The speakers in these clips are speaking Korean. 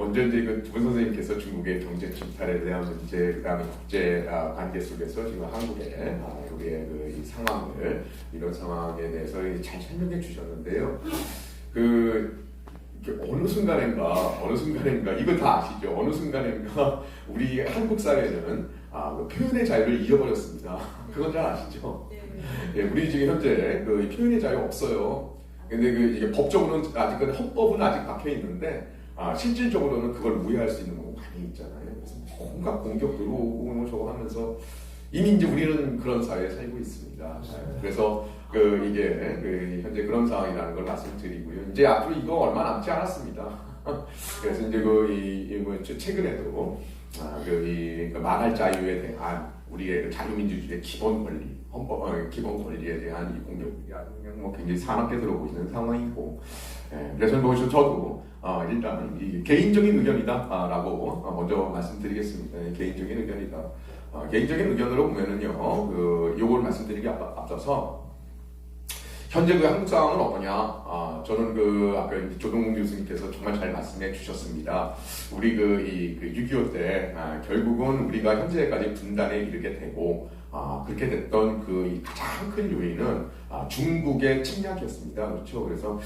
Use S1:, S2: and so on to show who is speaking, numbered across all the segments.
S1: 먼저 이제 그 두 분 선생님께서 중국의 경제 침탈에 대한 문제, 그다음에 국제 관계 속에서 지금 한국의 우리의 이 상황을 이런 상황에 대해서 잘 설명해 주셨는데요. 어느 순간인가 이거 다 아시죠? 어느 순간인가 우리 한국 사회는 그 표현의 자유를 잃어버렸습니다. 그건 잘 아시죠? 예, 우리 지금 현재 그 표현의 자유 없어요. 근데 이게 법적으로는 아직은 헌법은 아직 박혀 있는데 실질적으로는 그걸 무효할 수 있는 거 많이 있잖아요. 그래서 온갖 공격 들어오고 뭐 저거 하면서 이미 이제 우리는 그런 사회에 살고 있습니다. 그래서 이게 현재 그런 상황이라는 걸 말씀드리고요. 이제 앞으로 이거 얼마 남지 않았습니다. 그래서 이제 최근에도 말할 자유에 대한 우리의 자유민주주의의 기본 권리, 헌법 기본 권리에 대한 이 공격이 뭐 굉장히 사납게 들어오시는 상황이고, 그래서 뭐 저도 일단 이 개인적인 의견이다라고 먼저 말씀드리겠습니다. 개인적인 의견이다. 개인적인 의견으로 보면은요, 요걸 말씀드리기 앞서서 현재 한국 상황은 어떠냐? 저는 아까 조동훈 교수님께서 정말 잘 말씀해 주셨습니다. 우리 6.25 때 결국은 우리가 현재까지 분단에 이르게 되고 그렇게 됐던 가장 큰 요인은 중국의 침략이었습니다. 그렇죠? 그래서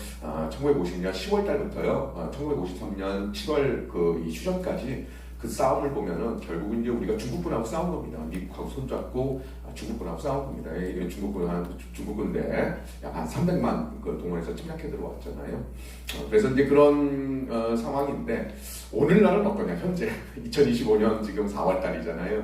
S1: 1950년 10월 달부터요, 1953년 7월 이 휴전까지 그 싸움을 보면은 결국은 이제 우리가 중국군하고 싸운 겁니다. 미국하고 손잡고 중국군하고 싸운 겁니다. 중국군대 약 한 300만 동원해서 침략해 들어왔잖아요. 그래서 이제 그런 상황인데 오늘날은 어떠냐? 현재 2025년 지금 4월 달이잖아요.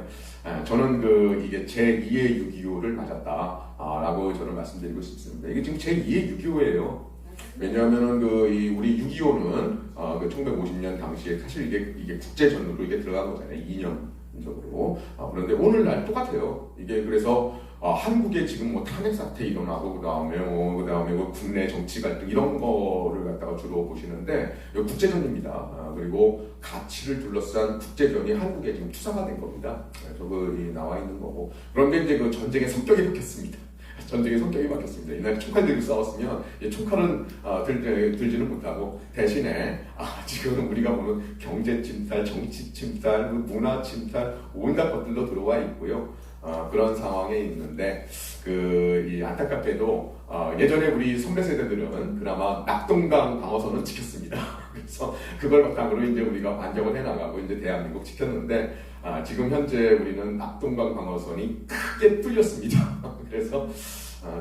S1: 저는 이게 제2의 6.25를 맞았다라고 저는 말씀드리고 싶습니다. 이게 지금 제2의 6.25예요. 왜냐하면은 우리 6.25는 1950년 당시에 사실 이게 국제전으로 들어간 거잖아요. 2년적으로. 그런데 오늘날 똑같아요. 이게 그래서 한국에 지금 뭐 탄핵 사태 일어나고 그다음에 국내 정치 갈등 이런 거를 갖다가 주로 보시는데 이거 국제전입니다. 그리고 가치를 둘러싼 국제전이 한국에 지금 투사가 된 겁니다. 저거 나와 있는 거고. 그런데 이제 전쟁의 성격이 바뀌었습니다. 전쟁의 성격이 바뀌었습니다. 옛날에 총칼 들고 싸웠으면 총칼은 들지는 못하고 대신에 지금은 우리가 보는 경제 침탈, 정치 침탈, 문화 침탈 온갖 것들도 들어와 있고요. 그런 상황에 있는데 이 안타깝게도 예전에 우리 선배 세대들은 그나마 낙동강 방어선은 지켰습니다. 그래서 그걸 바탕으로 이제 우리가 반격을 해나가고 이제 대한민국 지켰는데 지금 현재 우리는 낙동강 방어선이 크게 뚫렸습니다. 그래서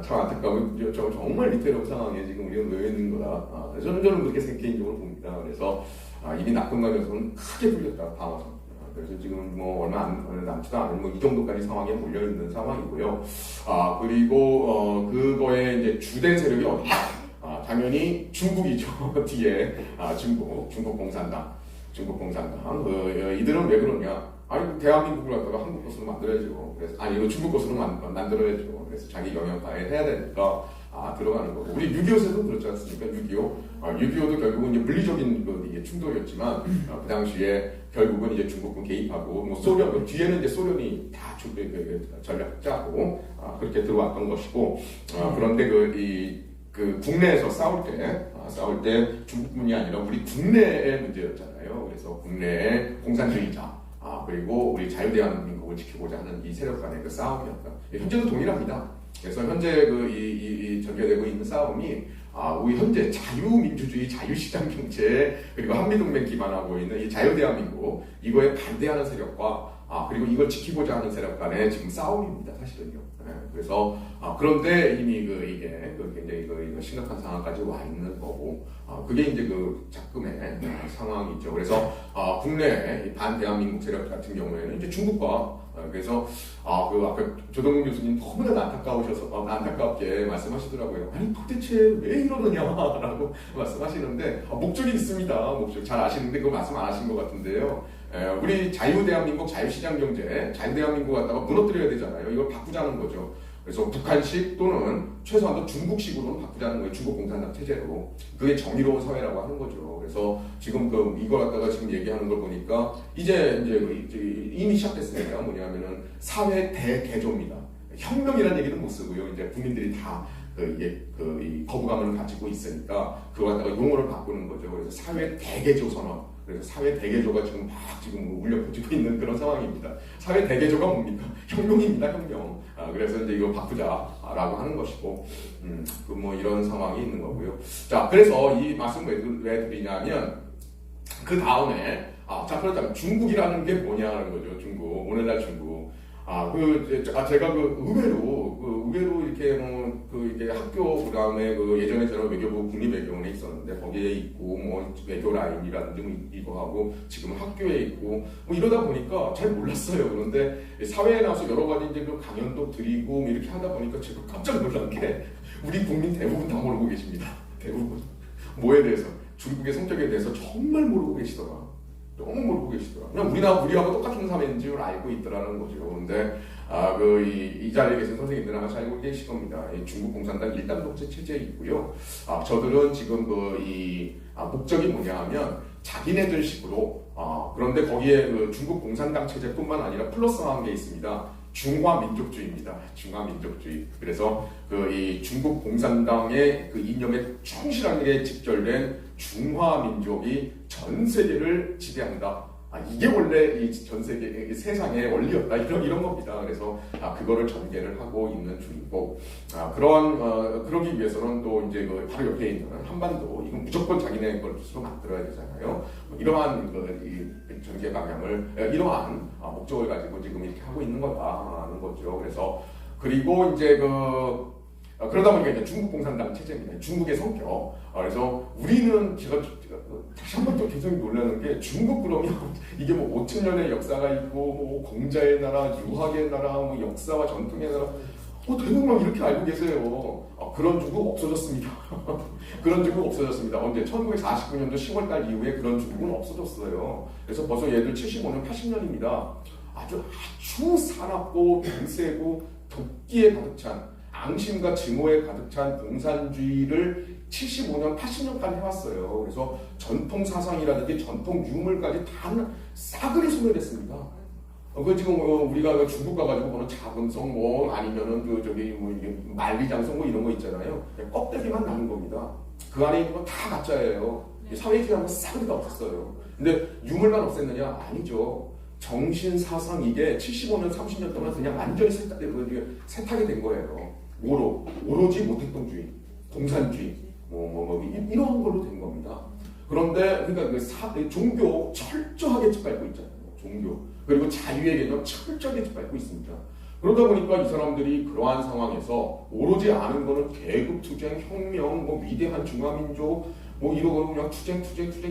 S1: 참 안타까운 정말 위태로운 상황에 지금 우리가 놓여 있는 거다. 저는 그렇게 개인적으로 봅니다. 그래서 이미 낙동강에서는 크게 뚫렸다 방어선. 그래서 지금 뭐 얼마 남지도 않은 뭐 이 정도까지 상황에 몰려 있는 상황이고요. 그리고 그거에 이제 주된 세력이 어디냐? 당연히 중국이죠. 뒤에 중국 공산당. 이들은 왜 그러냐? 대한민국을 갖다가 한국 것으로 만들어야죠. 그래서 이거 중국 것으로 만들어야죠. 그래서 자기 영역화에 해야 되니까 들어가는 거고. 우리 6.25세도 그렇지 않습니까? 6.25도 결국은 이제 물리적인 이게 충돌이었지만 그 당시에 결국은 이제 중국군 개입하고 뭐 소련 뒤에는 이제 소련이 다 전략 짜고 그렇게 들어왔던 것이고. 그런데 국내에서 싸울 때 중국군이 아니라 우리 국내의 문제였잖아요. 그래서 국내의 공산주의자 그리고 우리 자유대한민국을 지키고자 하는 이 세력 간의 싸움이었다. 현재도 동일합니다. 그래서 현재 전개되고 있는 싸움이 우리 현재 자유민주주의, 자유시장 경제 그리고 한미동맹 기반하고 있는 이 자유대한민국 이거에 반대하는 세력과 그리고 이걸 지키고자 하는 세력 간의 지금 싸움입니다, 사실은요. 그래서 그런데 이미 이게 굉장히 심각한 상황까지 와 있는 거고, 그게 이제 작금의 상황이죠. 그래서 국내 반대한민국 세력 같은 경우에는 이제 중국과 그래서 아까 조동훈 교수님 너무나 안타깝게 말씀하시더라고요. 아니 도대체 왜 이러느냐라고 말씀하시는데 목적이 있습니다. 목적 잘 아시는데 그거 말씀 안 하신 것 같은데요. 우리 자유대한민국 자유시장경제 자유대한민국 갖다가 무너뜨려야 되잖아요. 이걸 바꾸자는 거죠. 그래서 북한식 또는 최소한도 중국식으로는 바꾸자는 거예요. 중국 공산당 체제로. 그게 정의로운 사회라고 하는 거죠. 그래서 지금 이걸 갖다가 지금 얘기하는 걸 보니까 이제 이미 시작됐으니까 뭐냐면은 사회 대개조입니다. 혁명이라는 얘기는 못 쓰고요. 이제 국민들이 다 이 거부감을 가지고 있으니까 그걸 갖다가 용어를 바꾸는 거죠. 그래서 사회 대개조 선언. 그래서 사회 대개조가 지금 막 지금 울려 퍼지고 있는 그런 상황입니다. 사회 대개조가 뭡니까? 혁명입니다, 혁명. 그래서 이제 이거 바꾸자라고 하는 것이고, 뭐 이런 상황이 있는 거고요. 자, 그래서 이 말씀 왜 드리냐면, 그 다음에, 자, 그렇다면 중국이라는 게 뭐냐는 거죠, 중국. 오늘날 중국. 제가 의외로 이렇게 이게 학교, 그 다음에 예전에 저는 외교부 국립외교원에 있었는데, 거기에 있고, 외교 라인이라든지 이거 하고, 지금 학교에 있고, 이러다 보니까 잘 몰랐어요. 그런데 사회에 나와서 여러 가지 이제 강연도 드리고, 이렇게 하다 보니까 제가 깜짝 놀란 게, 우리 국민 대부분 다 모르고 계십니다. 대부분. 뭐에 대해서, 중국의 성격에 대해서 정말 모르고 계시더라. 너무 모르고 계시더라. 그냥 우리하고 똑같은 사회인 줄 알고 있더라는 거죠. 그런데 이 자리에 계신 선생님들은 아마 잘 알고 계실 겁니다. 중국 공산당 일당 독재 체제에 있고요. 저들은 지금 목적이 뭐냐 하면 자기네들 식으로 그런데 거기에 중국 공산당 체제뿐만 아니라 플러스한 게 있습니다. 중화민족주의입니다. 중화민족주의. 그래서 이 중국 공산당의 이념에 충실하게 집결된 중화민족이 전 세계를 지배한다. 이게 원래 이 전 세계 세상의 원리였다. 이런 겁니다. 그래서 그거를 전개를 하고 있는 중이고 그러기 위해서는 또 이제 바로 옆에 있는 한반도 이건 무조건 자기네 것으로 만들어야 되잖아요. 이러한 전개 방향을 이러한 목적을 가지고 지금 이렇게 하고 있는 거다라는 거죠. 그래서 그리고 이제 그러다 보니까 이제 중국 공산당 체제입니다. 중국의 성격. 그래서 우리는 제가 다시 한 번 또 계속 놀라는 게 중국 그러면 이게 5,000년의 역사가 있고 공자의 나라, 유학의 나라, 역사와 전통의 나라 대부분 막 이렇게 알고 계세요. 그런 중국 없어졌습니다. 그런 중국 없어졌습니다. 언제? 1949년도 10월달 이후에 그런 중국은 없어졌어요. 그래서 벌써 얘들 75년, 80년입니다. 아주 사납고 맹세고 덕기에 가득 찬 앙심과 증오에 가득 찬 공산주의를 75년, 80년까지 해왔어요. 그래서 전통 사상이라든지 전통 유물까지 다 싸그리 소멸됐습니다. 지금 우리가 중국 가가지고 보는 자금성 아니면은 이게 만리장성 이런 거 있잖아요. 껍데기만 남은 겁니다. 그 안에 있는 건 다 가짜예요. 사회주의하고 싸그리 다 없었어요. 근데 유물만 없앴느냐? 아니죠. 정신 사상 이게 75년, 30년 동안 그냥 완전히 세탁이 된 거예요. 오로지 모택동주의, 공산주의, 이런 걸로 된 겁니다. 그런데 그러니까 종교 철저하게 짓밟고 있잖아요. 종교 그리고 자유의 개념 철저하게 짓밟고 있습니다. 그러다 보니까 이 사람들이 그러한 상황에서 오로지 아는 거는 계급투쟁, 혁명, 위대한 중화민족, 이러고 그냥 투쟁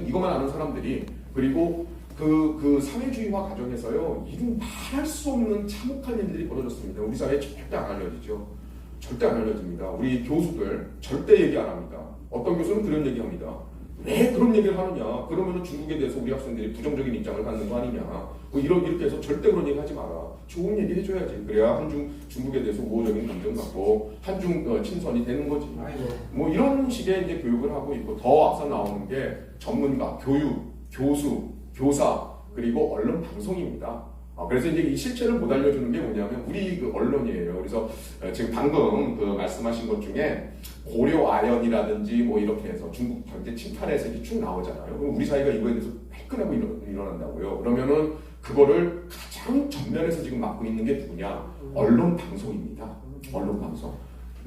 S1: 이것만 아는 사람들이 그리고 그 사회주의화 과정에서요, 이런 말할 수 없는 참혹한 일들이 벌어졌습니다. 우리 사회에 절대 안 알려지죠. 절대 안 알려집니다. 우리 교수들 절대 얘기 안 합니다. 어떤 교수는 그런 얘기합니다. 왜 그런 얘기를 하느냐? 그러면 중국에 대해서 우리 학생들이 부정적인 입장을 갖는 거 아니냐? 이렇게 해서 절대 그런 얘기 하지 마라. 좋은 얘기 해줘야지. 그래야 중국에 대해서 우호적인 감정 갖고 한중 친선이 되는 거지. 이런 식의 이제 교육을 하고 있고 더 앞서 나오는 게 전문가, 교육, 교수, 교사 그리고 언론 방송입니다. 그래서 이제 이 실체를 못 알려주는 게 뭐냐면 우리 언론이에요. 그래서 지금 방금 말씀하신 것 중에 고려 아연이라든지 이렇게 해서 중국 경제 침탈해서 이렇게 쭉 나오잖아요. 그럼 우리 사회가 이거에 대해서 화끈하고 일어난다고요. 그러면은 그거를 가장 전면에서 지금 맡고 있는 게 누구냐? 언론 방송입니다. 언론 방송.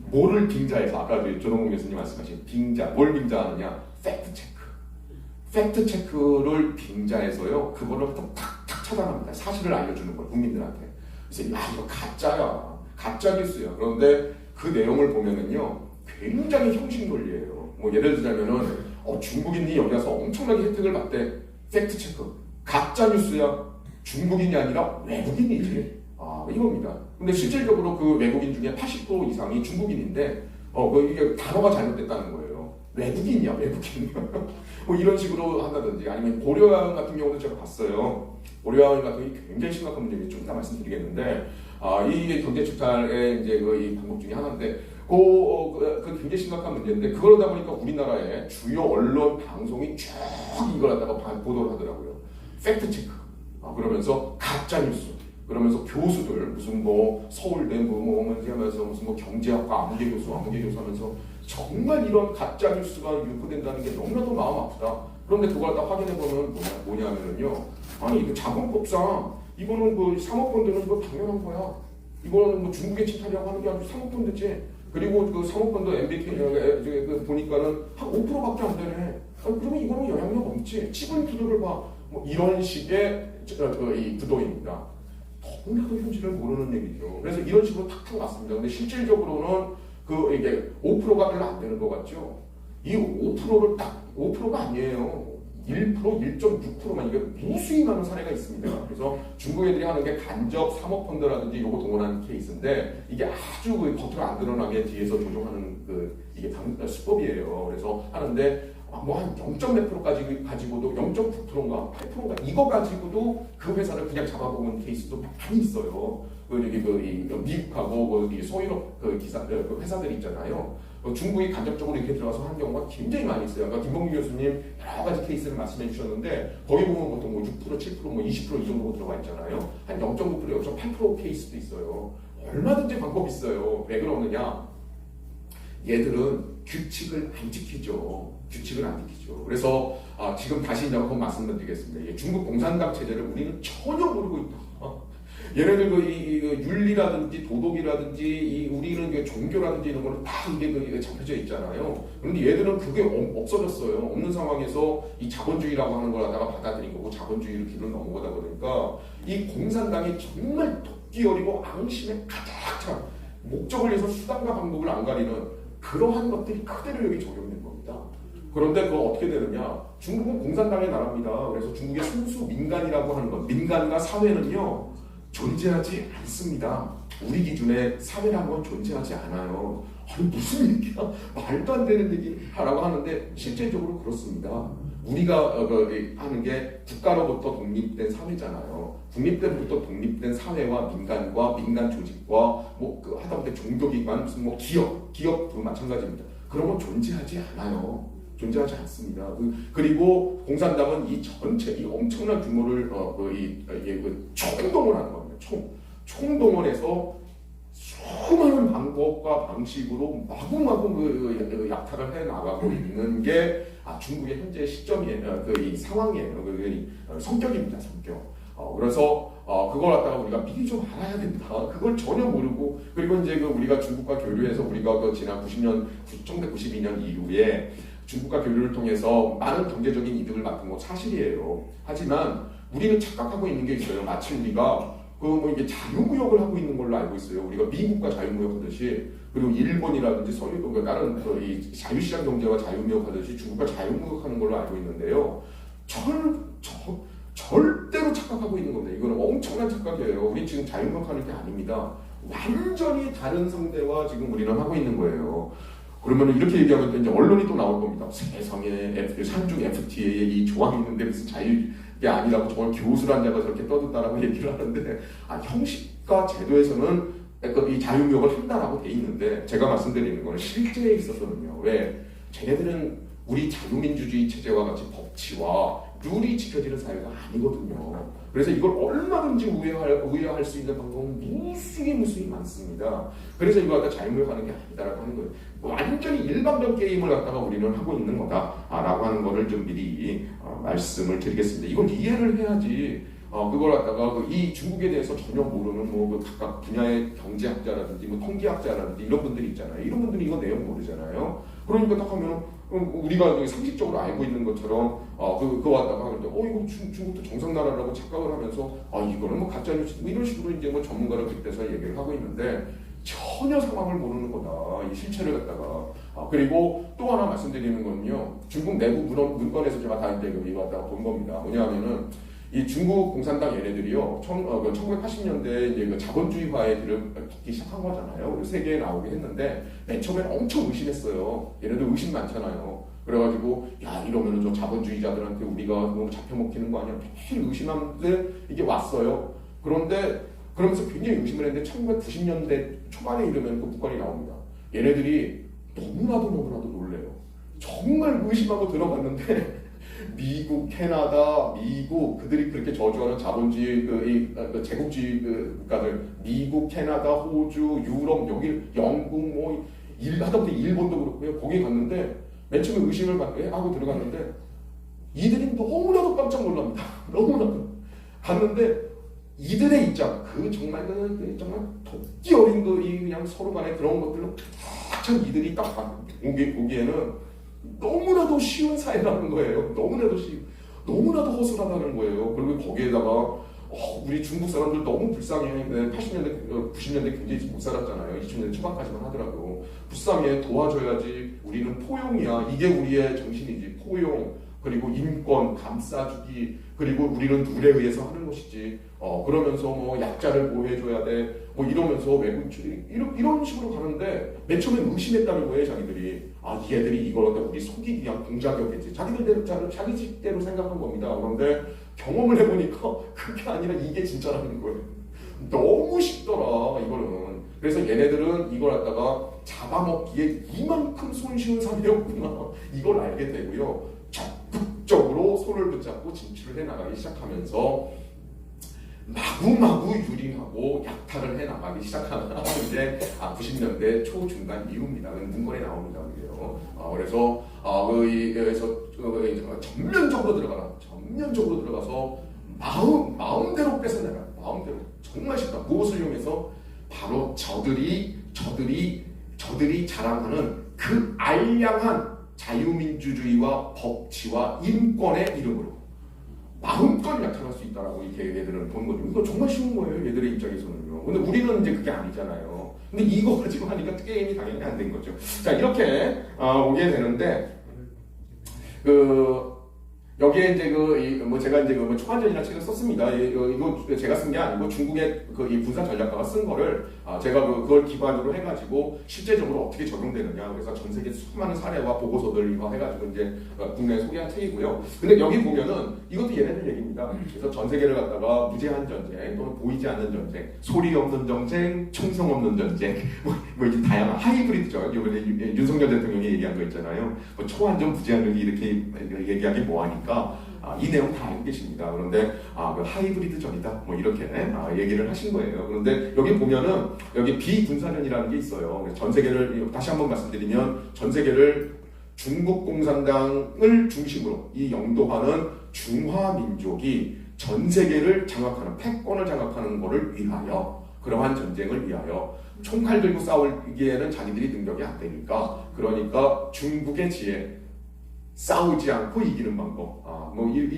S1: 뭐를 빙자해서 아까 조동국 교수님 말씀하신 빙자, 뭘 빙자하느냐? 팩트 체크. 팩트 체크를 빙자해서요. 그거를 탁탁 차단합니다. 사실을 알려주는 걸 국민들한테. 그래서 이거 가짜야, 가짜 뉴스야. 그런데 그 내용을 보면은요, 굉장히 형식 논리예요. 예를 들자면은 중국인이 여기 와서 엄청나게 혜택을 받대. 팩트 체크. 가짜 뉴스야. 중국인이 아니라 외국인이지. 이겁니다. 근데 실질적으로 그 외국인 중에 80% 이상이 중국인인데, 이게 단어가 잘못됐다는 거예요. 외국인이야, 외국인. 이런 식으로 한다든지, 아니면 고려아연 같은 경우도 제가 봤어요. 고려아연 같은 경우 굉장히 심각한 문제인데 좀 이따 말씀드리겠는데, 이 경제 침탈의 이제 이 방법 중에 하나인데, 그 굉장히 심각한 문제인데, 그러다 보니까 우리나라의 주요 언론 방송이 쭉 이걸 갖다가 보도를 하더라고요. 팩트 체크. 그러면서 가짜 뉴스. 그러면서 교수들 무슨 서울대 하면서 무슨 경제학과 아무개 교수 하면서 정말 이런 가짜 뉴스가 유포된다는 게 너무나도 마음 아프다. 그런데 그걸 딱 확인해보면 뭐냐면요. 아니, 그 자본법상 이거는 그 사모펀드는 뭐 당연한 거야. 이거는 뭐 중국의 침탈이라고 하는 게 아니고 사모펀드지. 그리고 그 사모펀드 MBK 보니까는 한 5%밖에 안 되네. 아니, 그러면 이거는 영향력 없지. 지분 구조를 봐. 뭐 이런 식의 이 구도입니다. 너무나도 현실을 모르는 얘기죠. 그래서 이런 식으로 탁탁 왔습니다. 근데 실질적으로는 이게 5%가 별로 안 되는 것 같죠. 이 5%를 딱 5%가 아니에요. 1%, 1.6%만 이게 무수히 많은 사례가 있습니다. 그래서 중국 애들이 하는 게 간접 사모펀드라든지 요거 동원하는 케이스인데 이게 아주 겉으로 안 드러나게 뒤에서 조종하는 이게 수법이에요. 그래서 하는데 뭐 한 0.몇 프로까지 가지고도 0.9%인가 8%인가 이거 가지고도 그 회사를 그냥 잡아먹은 케이스도 많이 있어요. 미국하고 소유럽 회사들 있잖아요. 중국이 간접적으로 이렇게 들어가서 하는 경우가 굉장히 많이 있어요. 그러니까 김봉규 교수님 여러 가지 케이스를 말씀해 주셨는데 거기 보면 보통 뭐 6%, 7%, 뭐 20% 이 정도 들어가 있잖아요. 한 0.9%, 0.8% 케이스도 있어요. 얼마든지 방법이 있어요. 왜 그러느냐? 얘들은 규칙을 안 지키죠. 규칙을 안 지키죠. 그래서 지금 다시 이제 한번 말씀드리겠습니다. 중국 공산당 체제를 우리는 전혀 모르고 있다. 얘네들 이 윤리라든지 도덕이라든지 우리는 종교라든지 이런 거는 다 이게 잡혀져 있잖아요. 그런데 얘들은 그게 없어졌어요. 없는 상황에서 이 자본주의라고 하는 걸 갖다가 받아들인 거고 자본주의로 길을 넘어가다 보니까 이 공산당이 정말 토끼 어리고 앙심에 가득 찬 목적을 위해서 수단과 방법을 안 가리는 그러한 것들이 그대로 여기 적용된 겁니다. 그런데 그거 어떻게 되느냐? 중국은 공산당의 나라입니다. 그래서 중국의 순수 민간이라고 하는 것, 민간과 사회는요 존재하지 않습니다. 우리 기준에 사회라는 건 존재하지 않아요. 아니 무슨 얘기야? 말도 안 되는 얘기 하라고 하는데 실제적으로 그렇습니다. 우리가 하는 게 국가로부터 독립된 사회잖아요. 국립때부터 독립된 사회와 민간과 민간 조직과 하다못해 종교기관 무슨 기업도 마찬가지입니다. 그런 건 존재하지 않아요. 존재하지 않습니다. 그리고 공산당은 이 전체 이 엄청난 규모를 총동원하는 겁니다. 총동원해서 수많은 방법과 방식으로 마구마구 약탈을 해 나가고 있는 게 중국의 현재 시점이에요. 이 상황이에요. 성격입니다. 성격. 그래서 그걸 갖다가 우리가 미리 좀 알아야 된다. 그걸 전혀 모르고 그리고 이제 우리가 중국과 교류해서 우리가 지난 1992년 이후에 중국과 교류를 통해서 많은 경제적인 이득을 맡은 건 사실이에요. 하지만 우리는 착각하고 있는 게 있어요. 마치 우리가 이게 자유무역을 하고 있는 걸로 알고 있어요. 우리가 미국과 자유무역 하듯이 그리고 일본이라든지 다른 이 자유시장 경제와 자유무역 하듯이 중국과 자유무역 하는 걸로 알고 있는데요. 절대로 착각하고 있는 겁니다. 이거는 엄청난 착각이에요. 우리 지금 자유무역 하는 게 아닙니다. 완전히 다른 상대와 지금 우리는 하고 있는 거예요. 그러면 이렇게 얘기하면 이제 언론이 또 나올 겁니다. 세상에 산중 FTA에 이 조항이 있는데 무슨 자유게 아니라고 저걸 교수를 앉아서 저렇게 떠든다라고 얘기를 하는데 형식과 제도에서는 이 자유무역을 한다라고 돼 있는데 제가 말씀드리는 거는 실제에 있어서는요. 왜? 쟤네들은 우리 자유민주주의 체제와 같이 법치와 룰이 지켜지는 사회가 아니거든요. 그래서 이걸 얼마든지 우회할 수 있는 방법은 무수히 많습니다. 그래서 이거 갖다 자유무역하는 게 아니다라고 하는 거예요. 완전히 일방적 게임을 갖다가 우리는 하고 있는 거다라고 하는 거를 좀 미리 말씀을 드리겠습니다. 이걸 이해를 해야지. 그걸 갖다가 이 중국에 대해서 전혀 모르는 각각 분야의 경제학자라든지 통계학자라든지 이런 분들이 있잖아요. 이런 분들이 이거 내용 모르잖아요. 그러니까 딱 하면 우리가 상식적으로 알고 있는 것처럼 그거 갖다가 하는데 이거 중국도 정상나라라고 착각을 하면서 이거는 가짜뉴스 이런 식으로 이제 전문가를 빗대서 얘기를 하고 있는데 전혀 상황을 모르는 거다. 이 실체를 갖다가 그리고 또 하나 말씀드리는 건요. 중국 내부 문건에서 제가 다 이제 이거 갖다가 본 겁니다. 뭐냐면은 이 중국 공산당 얘네들이요, 1980년대에 이제 자본주의화에 들어가기 시작한 거잖아요. 그리고 세계에 나오게 했는데, 맨 처음엔 엄청 의심했어요. 얘네들 의심 많잖아요. 그래가지고, 이러면은 저 자본주의자들한테 우리가 너무 잡혀먹히는 거 아니야? 매일 의심하는데 이게 왔어요. 그런데, 그러면서 굉장히 의심을 했는데, 1990년대 초반에 이르면 그 북한이 나옵니다. 얘네들이 너무나도 놀래요. 정말 의심하고 들어갔는데, 미국, 캐나다, 미국 그들이 그렇게 저주하는 자본주의 제국주의 국가들 미국, 캐나다, 호주, 유럽, 여기 영국 하다못해 일본도 그렇고요. 거기 갔는데 맨 처음에 의심을 하고 들어갔는데 이들이 너무나도 깜짝 놀랍니다. 너무나도. 갔는데 이들의 입장, 정말 토끼 어린 그냥 서로 간에 그런 것들로 참 이들이 딱 보기에는 너무나도 쉬운 사회라는 거예요. 너무나도 허술하다는 거예요. 그리고 거기에다가 우리 중국 사람들 너무 불쌍해. 80년대, 90년대 굉장히 못 살았잖아요. 2000년대 초반까지만 하더라도. 불쌍해. 도와줘야지. 우리는 포용이야. 이게 우리의 정신이지. 포용. 그리고 인권, 감싸주기. 그리고 우리는 룰에 의해서 하는 것이지. 그러면서 뭐 약자를 보호해줘야 돼. 뭐 이러면서 외국인들이 이런 식으로 가는데 맨 처음에 의심했다는 거예요, 자기들이. 이 애들이 이걸 갖다 우리 속이기 위한 공작이었겠지. 자기 식대로 생각한 겁니다. 그런데 경험을 해보니까 그게 아니라 이게 진짜라는 거예요. 너무 쉽더라, 이거는. 그래서 얘네들은 이걸 갖다가 잡아먹기에 이만큼 손쉬운 사회였구나. 이걸 알게 되고요. 적극적으로 손을 붙잡고 진출을 해나가기 시작하면서 마구마구 유린하고 약탈을 해나가기 시작하는 이제 90년대 초중반 이후입니다. 문건에 나옵니다. 그래서 전면적으로 들어가서 마음대로 뺏어내라. 마음대로. 정말 쉽다. 무엇을 이용해서? 바로 저들이 자랑하는 그 알량한 자유민주주의와 법치와 인권의 이름으로 마음껏 나타날 수 있다라고 이렇게 얘네들은 본 거죠. 이거 정말 쉬운 거예요, 얘들의 입장에서는요. 근데 우리는 이제 그게 아니잖아요. 근데 이거 가지고 하니까 게임이 당연히 안 된 거죠. 자, 이렇게 오게 되는데 여기에 이제 제가 이제 초반전이라는 책을 썼습니다. 이거 제가 쓴 게 아니고 중국의 이 군사 전략가가 쓴 거를 제가 그걸 기반으로 해가지고 실제적으로 어떻게 적용되느냐. 그래서 전 세계 수많은 사례와 보고서들 이거 해가지고 이제 국내에 소개한 책이고요. 근데 여기 보면은 이것도 얘네들 얘기입니다. 그래서 전 세계를 갖다가 무제한 전쟁 또는 보이지 않는 전쟁, 소리 없는 전쟁, 총성 없는 전쟁, 뭐 이제 다양한 하이브리드죠. 이번에 윤석열 대통령이 얘기한 거 있잖아요. 뭐 초안전 부제한을 이렇게 얘기하기 뭐하니까. 이 내용 다 알고 계십니다. 그런데 그 하이브리드 전이다 뭐 이렇게 얘기를 하신 거예요. 그런데 여기 보면은 여기 비군사전이라는 게 있어요. 전 세계를 다시 한번 말씀드리면 전 세계를 중국 공산당을 중심으로 이 영도하는 중화 민족이 전 세계를 장악하는 패권을 장악하는 것을 위하여 그러한 전쟁을 위하여 총칼 들고 싸우기에는 자기들이 능력이 안 되니까 그러니까 중국의 지혜 싸우지 않고 이기는 방법.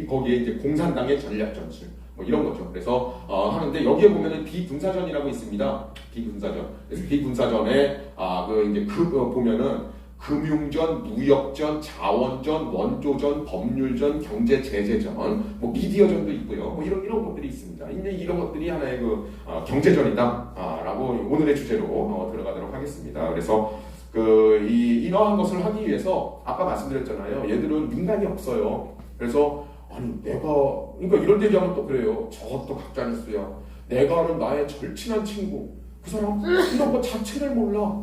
S1: 거기에 이제 공산당의 전략 전술. 뭐 이런 거죠. 그래서 하는데 여기에 보면은 비군사전이라고 있습니다. 비군사전. 그래서 비군사전에 보면은 금융전, 무역전, 자원전, 원조전, 법률전, 경제 제재전, 뭐 미디어전도 있고요. 뭐 이런 것들이 있습니다. 이제 이런 것들이 하나의 경제전이다라고 오늘의 주제로 들어가도록 하겠습니다. 그래서 이러한 것을 하기 위해서 아까 말씀드렸잖아요. 얘들은 인간이 없어요. 그래서 그러니까 이런 얘기하면 또 그래요. 저것도 가짜뉴스야. 내가 아는 나의 절친한 친구 그 사람 이런 거 자체를 몰라.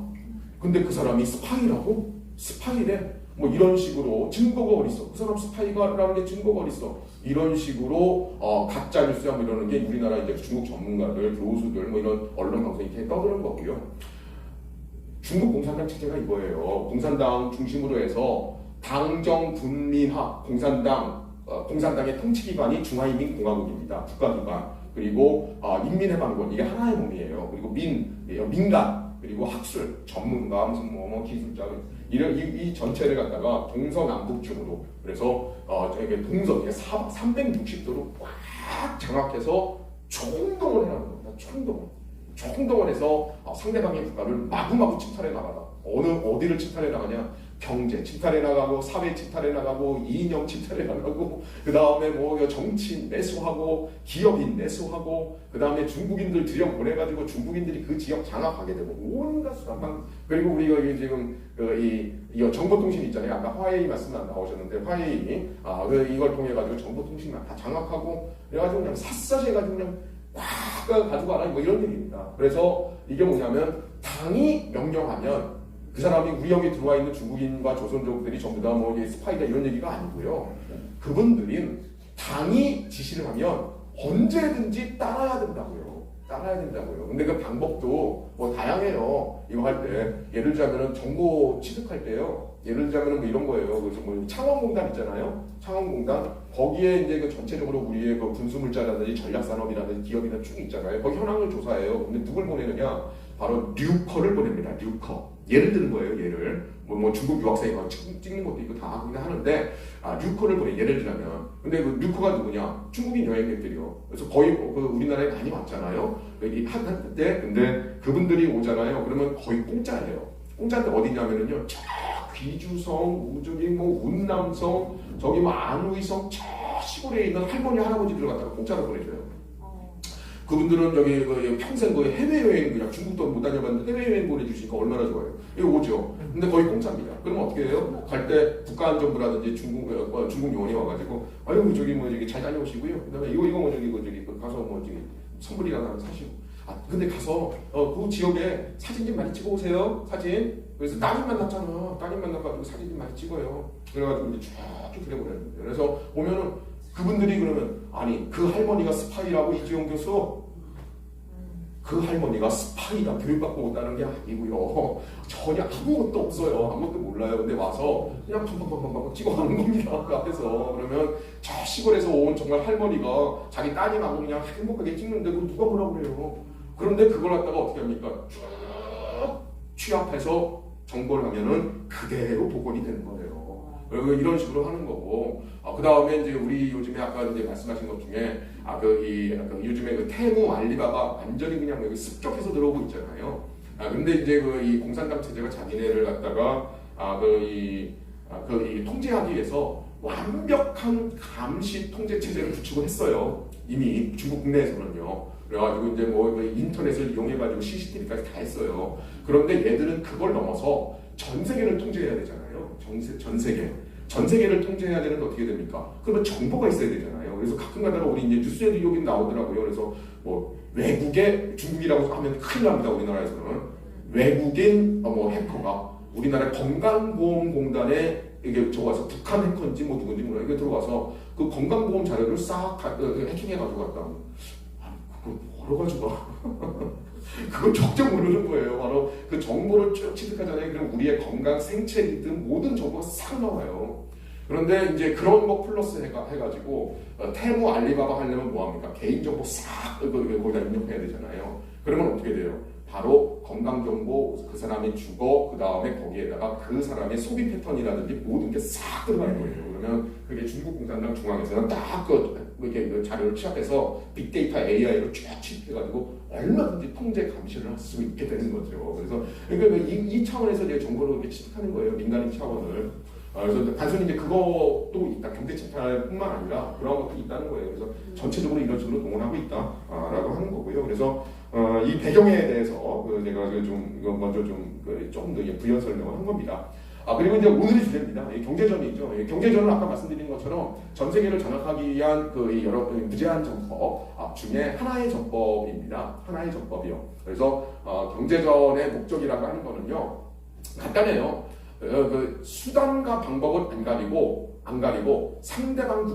S1: 근데 그 사람이 스파이라고? 스파이래? 뭐 이런 식으로 증거가 어딨어? 그 사람 스파이가라는 게 증거가 어딨어? 이런 식으로 가짜뉴스야 뭐 이러는 게 우리나라 이제 중국 전문가들, 교수들 뭐 이런 언론 방송이 이렇게 떠드는 거고요. 중국 공산당 체제가 이거예요. 공산당 중심으로 해서 당정 분민화, 공산당의 통치기관이 중화인민공화국입니다. 국가기관. 그리고 인민해방권 이게 하나의 몸이에요. 그리고 민간 그리고 학술, 전문가, 무슨 기술자 이 전체를 갖다가 동서남북중으로 그래서 동서 360도로 꽉 장악해서 총동원 해라는 겁니다. 총동원 해서 상대방의 국가를 마구마구 침탈해 나가다. 어디를 침탈해 나가냐? 경제 침탈해 나가고, 사회 침탈해 나가고, 이념 침탈해 나가고, 그 다음에 정치인 매수하고, 기업인 매수하고, 그 다음에 중국인들 들여보내가지고 중국인들이 그 지역 장악하게 되고, 온갖 수단방. 그리고 우리가 지금 이 정보통신 있잖아요. 아까 화웨이 말씀 나오셨는데, 화웨이 이걸 통해 가지고 정보통신만 다 장악하고, 그래가지고 그냥 샅샅이 해가지고 그냥 꽉 가지고 와라 뭐 이런 얘기입니다. 그래서 이게 뭐냐면 당이 명령하면 그 사람이 우리 여기 들어와 있는 중국인과 조선족들이 전부 다 스파이다 이런 얘기가 아니고요. 그분들은 당이 지시를 하면 언제든지 따라야 된다고요. 근데 그 방법도 다양해요. 이거 할 때 예를 들자면 정보 취득할 때요. 예를 들자면 뭐 이런 거예요. 그래서 뭐 창원공단 있잖아요. 창원공단 거기에 이제 그 전체적으로 우리의 그 군수물자라든지 전략산업이라든지 기업이나 쭉 있잖아요. 거기 현황을 조사해요. 근데 누굴 보내느냐? 바로 뉴커를 보냅니다. 뉴커. 예를 드는 거예요. 예를 뭐 중국 유학생이 찍는 것도 있고 다 하긴 하는데 뉴커를 보내. 예를 들자면 근데 그 뉴커가 누구냐? 중국인 여행객들이요. 그래서 거의 그 우리나라에 많이 왔잖아요. 한때 근데 그분들이 오잖아요. 그러면 거의 공짜예요. 공짜인데 어디냐면은요. 저 귀주성, 저기 뭐 운남성, 저기 뭐 안우이성 저 시골에 있는 할머니 할아버지들 갖다가 공짜로 보내줘요. 그분들은 여기 평생 그 해외여행 그냥 중국도 못 다녀봤는데 해외여행 보내주시니까 얼마나 좋아요. 이거 오죠. 근데 거의 공짜입니다. 그러면 어떻게 해요? 갈 때 국가안전부라든지 중국 요원이 와가지고 아유 저기 뭐 저기 잘 다녀오시고요. 그다음에 이거 뭐 저기 가서 뭐 저기 선물이라도 하나 사시고. 근데 가서 그 지역에 사진 좀 많이 찍어 오세요. 사진. 그래서 따님 만났잖아. 따님 만나가지고 사진 좀 많이 찍어요. 그래가지고 이제 쭉 그려보내는 거예요. 그래서 보면은 그분들이 그러면 아니 그 할머니가 스파이라고 이지용 교수 그 할머니가 스파이다 교육받고 온다는 게 아니고요. 전혀 아무것도 없어요. 아무것도 몰라요. 근데 와서 그냥 팡팡팡팡 찍어가는 겁니다. 그 앞에서. 그러면 저 시골에서 온 정말 할머니가 자기 따님하고 그냥 행복하게 찍는데 그걸 누가 뭐라고 그래요. 그런데 그걸 갖다가 어떻게 합니까? 쭉 취합해서 정보를 하면은 그대로 복원이 되는 거예요. 이런 식으로 하는 거고, 그 다음에 이제 우리 요즘에 아까 이제 말씀하신 것 중에, 요즘에 그 테무 알리바바 완전히 그냥 여기 습격해서 들어오고 있잖아요. 근데 이제 이 공산당 체제가 자기네를 갖다가, 이 통제하기 위해서 완벽한 감시 통제 체제를 구축을 했어요. 이미 중국 국내에서는요. 그래가지고 이제 뭐 인터넷을 이용해가지고 CCTV까지 다 했어요. 그런데 얘들은 그걸 넘어서 전 세계를 통제해야 되잖아요. 전 세계를 통제해야 되는데 어떻게 됩니까? 그러면 정보가 있어야 되잖아요. 그래서 가끔 가다가 우리 이제 뉴스에도 여기 나오더라고요. 그래서 뭐 외국의 중국이라고 하면 큰일 납니다. 우리나라에서는 외국인 해커가 우리나라 건강보험공단에 이게 들어와서 북한 해커인지 뭐 누군지 몰라 이게 들어와서 그 건강보험 자료를 싹 해킹해가지고 갔다고. 그거 뭐로 가지고 그걸 적정 모르는 거예요. 바로 그 정보를 쭉 취득하잖아요. 그럼 우리의 건강, 생체 리듬 모든 정보가 싹 나와요. 그런데 이제 그런 거 플러스 해가지고 테무 알리바바 하려면 뭐합니까? 개인정보 싹 거기다 입력해야 되잖아요. 그러면 어떻게 돼요? 바로 건강정보, 그 사람의 주거, 그 다음에 거기에다가 그 사람의 소비 패턴이라든지 모든 게 싹 들어가는 거예요. 그러면 그게 중국 공산당 중앙에서는 딱 이렇게 자료를 취합해서 빅데이터 AI로 쫙 취합해가지고 얼마든지 통제 감시를 할 수 있게 되는 거죠. 그래서 그러니까 이 차원에서 이제 정보를 이렇게 취득하는 거예요. 민간인 차원을. 그래서 단순히 이제 그것도 있다. 경제 침탈뿐만 아니라 그런 것도 있다는 거예요. 그래서 전체적으로 이런 식으로 동원하고 있다라고 하는 거고요. 그래서 이 배경에 대해서 제가 좀 먼저 조금 더 부연 설명을 한 겁니다. 그리고 이제 오늘의 주제입니다. 경제전이죠. 경제전은 아까 말씀드린 것처럼 전 세계를 장악하기 위한 여러 무제한 전법 중에 하나의 전법입니다. 하나의 전법이요. 그래서 경제전의 목적이라고 하는 거는요, 간단해요. 그 수단과 방법은 안 가리고 상대방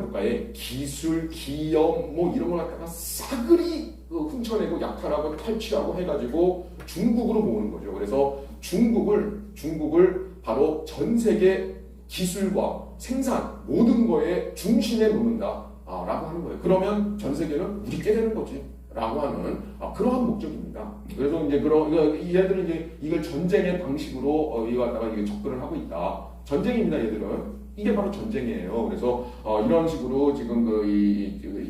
S1: 국가의 기술, 기업 뭐 이런 걸 갖다가 싸그리 훔쳐내고 약탈하고 탈취하고 해가지고 중국으로 모으는 거죠. 그래서 중국을 바로 전 세계 기술과 생산 모든 거에 중심에 놓는다라고 하는 거예요. 그러면 전 세계는 우리께 되는 거지. 라고 하는 그러한 목적입니다. 그래서 이제 얘들은 이제 이걸 전쟁의 방식으로 이거 갖다가 이게 접근을 하고 있다. 전쟁입니다, 얘들은. 이게 바로 전쟁이에요. 그래서 이런 식으로 지금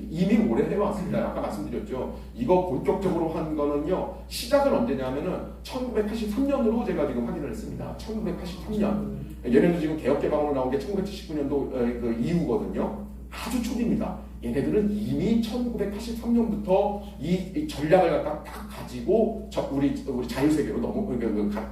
S1: 이미 오래 해왔습니다. 아까 말씀드렸죠. 이거 본격적으로 한 거는요. 시작은 언제냐면은 1983년으로 제가 지금 확인을 했습니다. 1983년. 얘네도 지금 개혁개방으로 나온 게 1979년도 이후거든요. 아주 초기입니다. 얘네들은 이미 1983년부터 이 전략을 갖다 딱 가지고 우리 자유세계로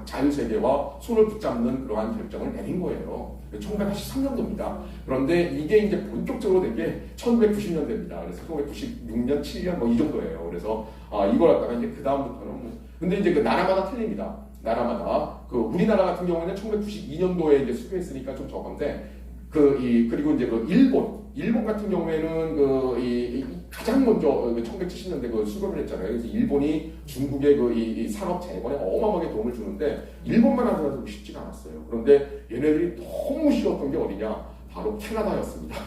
S1: 자유세계와 손을 붙잡는 그러한 결정을 내린 거예요. 1983년도입니다. 그런데 이게 이제 본격적으로 된 게 1990년대입니다. 그래서 1996년, 7년 뭐 이 정도예요. 그래서 이걸 갖다가 이제 그 다음부터는 근데 이제 그 나라마다 틀립니다. 나라마다 우리나라 같은 경우에는 1992년도에 이제 수교했으니까 좀 적은데 그리고 이제 일본 일본 같은 경우에는 가장 먼저 1970년대 수급을 했잖아요. 그래서 일본이 중국의 이 산업 재건에 어마어마하게 도움을 주는데 일본만 하더라도 쉽지가 않았어요. 그런데 얘네들이 너무 싫었던 게 어디냐? 바로 캐나다였습니다.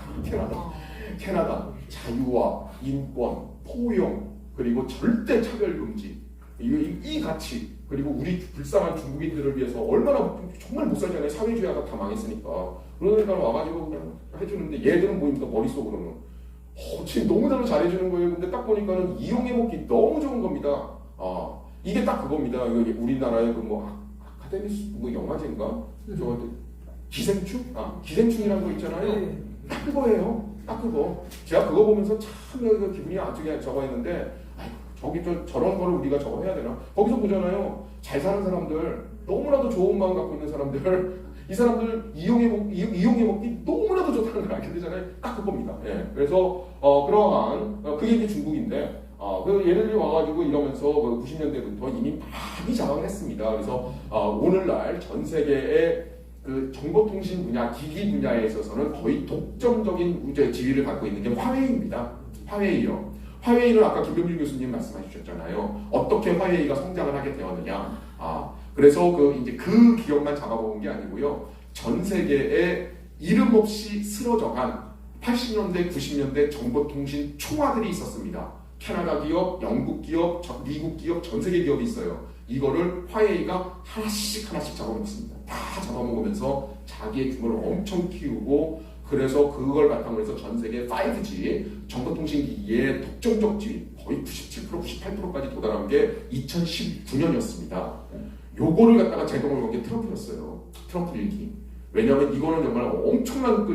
S1: 캐나다 자유와 인권, 포용, 그리고 절대 차별 금지, 이 가치, 그리고 우리 불쌍한 중국인들을 위해서 얼마나 정말 못 살잖아요. 사회주의가 다 망했으니까. 그러니까 와가지고 그냥 해주는데 얘들은 뭐입니까? 머릿속으로는 지금 너무나도 잘해주는 거예요. 근데 딱 보니까는 이용해먹기 너무 좋은 겁니다. 이게 딱 그겁니다. 우리나라의 아카데미 영화제인가? 저 기생충? 기생충이라는 거 있잖아요. 딱 그거예요. 딱 그거. 제가 그거 보면서 참 기분이 아주 그냥 저거 했는데, 저런 거를 우리가 저거 해야 되나? 거기서 보잖아요. 잘 사는 사람들, 너무나도 좋은 마음 갖고 있는 사람들, 이 사람들 이용해 먹기 너무나도 좋다는 걸 알게 되잖아요. 딱 그겁니다. 예. 그래서 그러한 그게 이제 중국인데, 얘네들이 와가지고 이러면서 90년대부터 이미 많이 장악을 했습니다. 그래서 오늘날 전 세계의 정보통신 분야, 기기 분야에 있어서는 거의 독점적인 지위를 갖고 있는 게 화웨이입니다. 화웨이요. 화웨이는 아까 김병준 교수님 말씀해 주셨잖아요. 어떻게 화웨이가 성장을 하게 되었느냐. 그래서 이제 그 기업만 잡아먹은 게 아니고요. 전 세계에 이름 없이 쓰러져간 80년대, 90년대 정보통신 총화들이 있었습니다. 캐나다 기업, 영국 기업, 미국 기업, 전 세계 기업이 있어요. 이거를 화웨이가 하나씩 잡아먹습니다. 다 잡아먹으면서 자기의 규모를 엄청 키우고, 그래서 그걸 바탕으로 해서 전 세계 5G 정보통신기기의 독점적 지위 거의 97%, 98%까지 도달한 게 2019년이었습니다. 요거를 갖다가 제동을 건 게 트럼프였어요. 트럼프 일기. 왜냐하면 이거는 정말 엄청난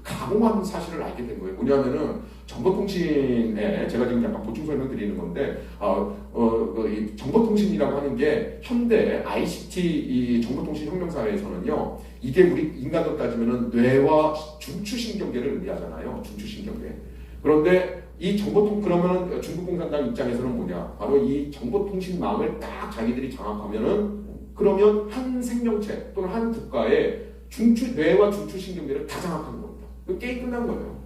S1: 가공한 사실을 알게 된 거예요. 뭐냐면은 정보통신에 제가 지금 약간 보충 설명드리는 건데, 이 정보통신이라고 하는 게 현대 ICT 이 정보통신 혁명사회에서는요, 이게 우리 인간으로 따지면은 뇌와 중추신경계를 의미하잖아요. 중추신경계. 그런데 그러면 중국 공산당 입장에서는 뭐냐? 바로 이 정보통신망을 딱 자기들이 장악하면은, 그러면 한 생명체 또는 한 국가의 뇌와 중추신경계를 다 장악하는 겁니다. 그 게임 끝난 거예요.